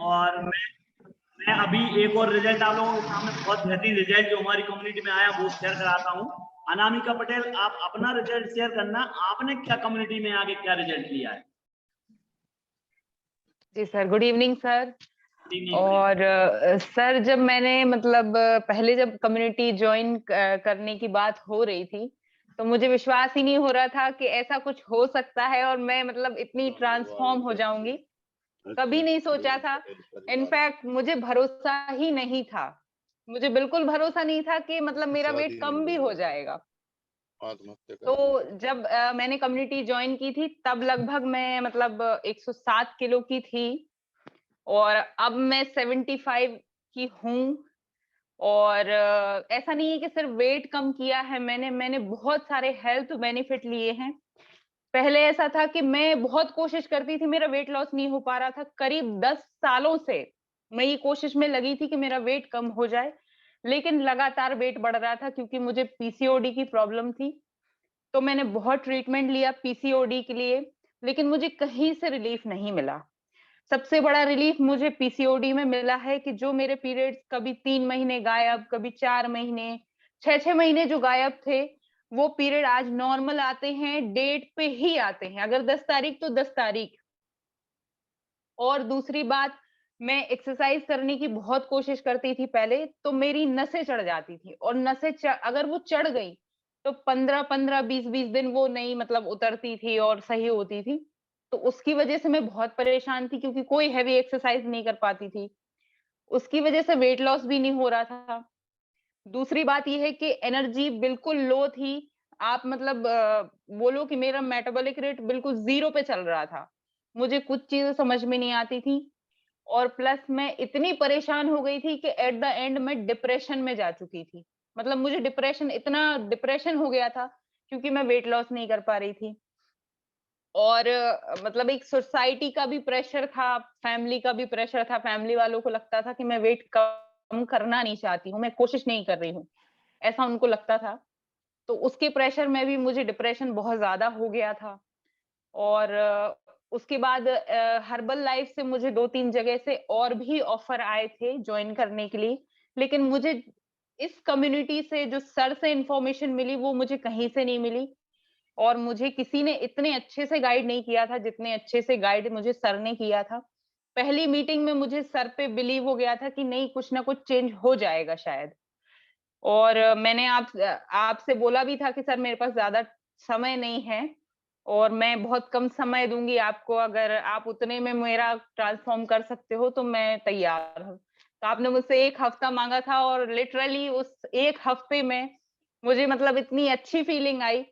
और मैं अभी एक और रिजल्ट आप लोगों के सामने, बहुत बेहतरीन रिजल्ट जो हमारी कम्युनिटी में आया वो शेयर कराता हूँ। अनामिका पटेल, आप अपना रिजल्ट शेयर करना, आपने क्या कम्युनिटी में आगे क्या रिजल्ट लिया है? जी सर, गुड इवनिंग सर। और सर, जब मैंने मतलब पहले जब कम्युनिटी ज्वाइन करने की बात हो रही थी, तो मुझे विश्वास ही नहीं हो रहा था कि ऐसा कुछ हो सकता है और मैं मतलब इतनी ट्रांसफॉर्म हो जाऊंगी। कभी नहीं सोचा था। इनफैक्ट मुझे भरोसा ही नहीं था। मुझे बिल्कुल भरोसा नहीं था कि मतलब मेरा वेट कम भी हो जाएगा। तो जब मैंने कम्युनिटी ज्वाइन की थी, तब लगभग मैं मतलब 107 किलो की थी और अब मैं 75 की हूँ। और ऐसा नहीं है कि सिर्फ वेट कम किया है मैंने बहुत सारे हेल्थ बेनिफिट लिए हैं। पहले ऐसा था कि मैं बहुत कोशिश करती थी, मेरा वेट लॉस नहीं हो पा रहा था। करीब 10 सालों से मैं ये कोशिश में लगी थी कि मेरा वेट कम हो जाए, लेकिन लगातार वेट बढ़ रहा था क्योंकि मुझे पीसीओडी की प्रॉब्लम थी। तो मैंने बहुत ट्रीटमेंट लिया पीसीओडी के लिए, लेकिन मुझे कहीं से रिलीफ नहीं मिला। सबसे बड़ा रिलीफ मुझे पीसीओडी में मिला है कि जो मेरे पीरियड्स कभी 3 महीने गायब, कभी 4 महीने, 6-6 महीने जो गायब थे, वो पीरियड आज नॉर्मल आते हैं, डेट पे ही आते हैं। अगर 10 तारीख तो 10 तारीख। और दूसरी बात, मैं एक्सरसाइज करने की बहुत कोशिश करती थी पहले, तो मेरी नसें चढ़ जाती थी और अगर वो चढ़ गई, तो 15-15, 20-20 दिन वो नहीं मतलब उतरती थी और सही होती थी। तो उसकी वजह से मैं बहुत परेशान थी क्योंकि कोई हेवी एक्सरसाइज नहीं कर पाती थी। उसकी वजह से वेट लॉस भी नहीं हो रहा था। दूसरी बात ये है कि एनर्जी बिल्कुल लो थी। आप मतलब बोलो कि मेरा मेटाबॉलिक रेट बिल्कुल 0 पे चल रहा था। मुझे कुछ चीज़ें समझ में नहीं आती थी और प्लस मैं इतनी परेशान हो गई थी कि एट द एंड मैं डिप्रेशन में जा चुकी थी। मतलब मुझे इतना डिप्रेशन हो गया था क्योंकि मैं वेट लॉस नहीं कर पा रही थी। और मतलब एक सोसाइटी का भी प्रेशर था, फैमिली का भी प्रेशर था। फैमिली वालों को लगता था कि मैं वेट कम करना नहीं चाहती हूँ, मैं कोशिश नहीं कर रही हूँ, ऐसा उनको लगता था। तो उसके प्रेशर में भी मुझे डिप्रेशन बहुत ज़्यादा हो गया था। और उसके बाद हर्बल लाइफ से मुझे 2-3 जगह से और भी ऑफर आए थे जॉइन करने के लिए, लेकिन मुझे इस कम्युनिटी से जो सर से इन्फॉर्मेशन मिली, वो मुझे कहीं से नहीं मिली। और मुझे किसी ने इतने अच्छे से गाइड नहीं किया था, जितने अच्छे से गाइड मुझे सर ने किया था। पहली मीटिंग में मुझे सर पे बिलीव हो गया था कि नहीं, कुछ ना कुछ चेंज हो जाएगा शायद। और मैंने आपसे बोला भी था कि सर, मेरे पास ज़्यादा समय नहीं है और मैं बहुत कम समय दूँगी आपको, अगर आप उतने में मेरा ट्रांसफ़ॉर्म कर सकते हो तो मैं तैयार हूँ। तो आपने मुझसे 1 हफ्ता माँगा था और लिटरली उस 1 हफ्ते में मुझे मतलब इतनी अच्छी फीलिंग आई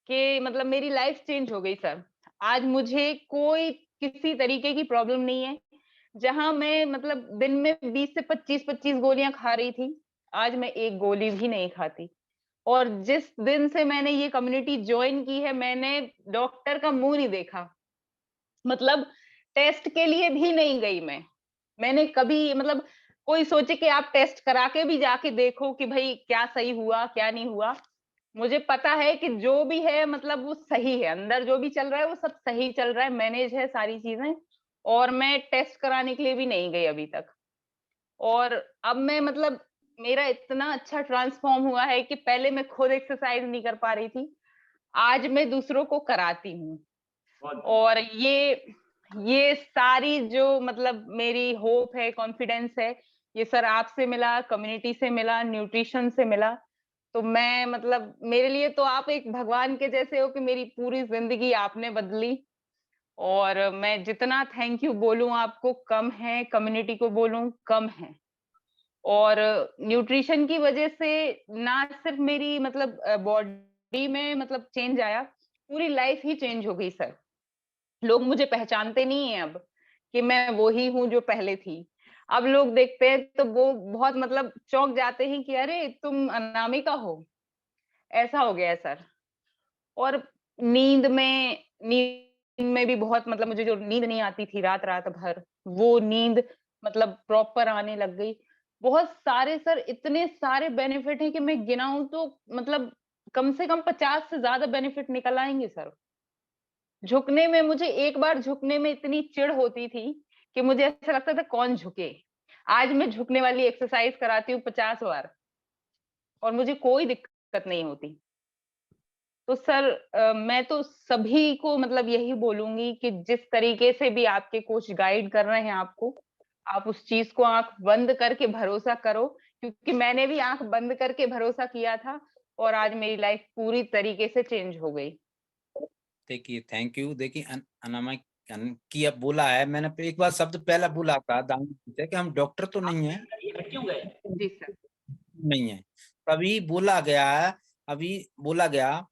कि मतलब मेरी लाइफ चेंज हो गई सर। आज मुझे कोई किसी तरीके की प्रॉब्लम नहीं है। जहाँ मैं मतलब दिन में 20 से 25-25 गोलियाँ खा रही थी, आज मैं 1 गोली भी नहीं खाती। और जिस दिन से मैंने ये कम्युनिटी जॉइन की है, मैंने डॉक्टर का मुँह नहीं देखा। मतलब टेस्ट के लिए भी नहीं गई मैं। मैंने कभी मतलब कोई सोचे कि आप टेस्ट करा के भी जाके देखो कि भई क्या सही हुआ, क्या नहीं हुआ। मुझे पता है कि जो भी है मतलब वो सही है, अंदर जो भी चल रहा है वो सब सही चल रहा है, मैनेज है सारी चीज़ें। और मैं टेस्ट कराने के लिए भी नहीं गई अभी तक। और अब मैं मतलब मेरा इतना अच्छा ट्रांसफ़ॉर्म हुआ है कि पहले मैं खुद एक्सरसाइज़ नहीं कर पा रही थी, आज मैं दूसरों को कराती हूँ। बहुत और ये सारी जो मतलब मेरी होप है, कॉन्फिडेंस है, ये सर आपसे मिला, कम्युनिटी से मिला, न्यूट्रिशन से मिला। तो मैं मतलब मेरे लिए तो आप एक भगवान के जैसे हो कि मेरी पूरी ज़िंदगी आपने बदली। और मैं जितना थैंक यू बोलूँ आपको कम है, कम्युनिटी को बोलूँ कम है। और न्यूट्रिशन की वज़ह से ना सिर्फ़ मेरी मतलब बॉडी में मतलब चेंज आया, पूरी लाइफ़ ही चेंज हो गई सर। लोग मुझे पहचानते नहीं हैं अब, कि मैं वो ही हूँ जो पहले थी। अब लोग देखते हैं तो वो बहुत मतलब चौंक जाते हैं कि अरे! तुम अनामिका हो, ऐसा हो गया है सर। और नींद में भी बहुत मतलब मुझे जो नींद नहीं आती थी रात-रात भर, वो नींद मतलब प्रॉपर आने लग गई। बहुत सारे सर इतने सारे बेनिफिट हैं कि मैं गिनाऊँ तो मतलब कम से कम 50 से ज़्यादा बेनिफिट निकल आएँगे सर। झुकने में मुझे एक बार झुकने में इतनी चिढ़ होती थी कि मुझे ऐसा लगता था कौन झुके। आज मैं झुकने वाली एक्सरसाइज कराती हूँ 50 बार और मुझे कोई दिक्कत नहीं होती। तो सर मैं तो सभी को मतलब यही बोलूँगी कि जिस तरीके से भी आपके कोच गाइड कर रहे हैं आपको, आप उस चीज़ को आँख बंद करके भरोसा करो, क्योंकि मैंने भी आँख बंद करके भरोसा किया था और आज मेरी लाइफ पूरी तरीके से चेंज हो गई। देखिए, थैंक यू। देखिए अनामिक की अब बोला है, मैंने एक बार शब्द पहले बोला था दानिश से कि हम डॉक्टर तो नहीं है, ये हट क्यों गए? जी सर। नहीं है। तभी बोला गया है, अभी बोला गया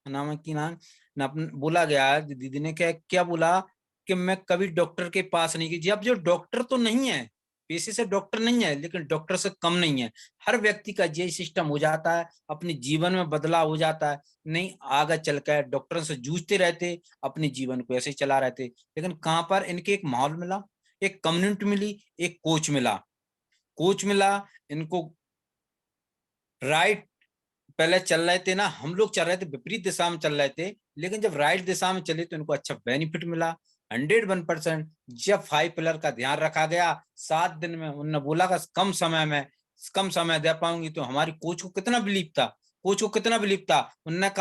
अनामिक की नाम बोला गया है, दीदी ने क्या क्या बोला कि मैं कभी डॉक्टर के पास नहीं गई। अब जो डॉक्टर तो नहीं है, पेशे से डॉक्टर नहीं है, लेकिन डॉक्टर से कम नहीं है। हर व्यक्ति का यही सिस्टम हो जाता है, अपने जीवन में बदलाव हो जाता है। नहीं आगे चलकर डॉक्टर से जूझते रहते, अपने जीवन को ऐसे चला रहते, लेकिन कहां पर इनके एक माहौल मिला, एक कम्युनिटी मिली, एक कोच मिला इनको। राइट पहले चल रहे थे ना, हम लोग चल रहे थे विपरीत दिशा में चल रहे थे, लेकिन जब राइट दिशा में चले तो इनको अच्छा बेनिफिट मिला। 101%। जब 5 पिलर का ध्यान रखा गया, 7 दिन में उन्होंने बोला कि कम समय दे पाऊंगी, तो हमारी कोच को कितना बिलीव था, उन्होंने कहा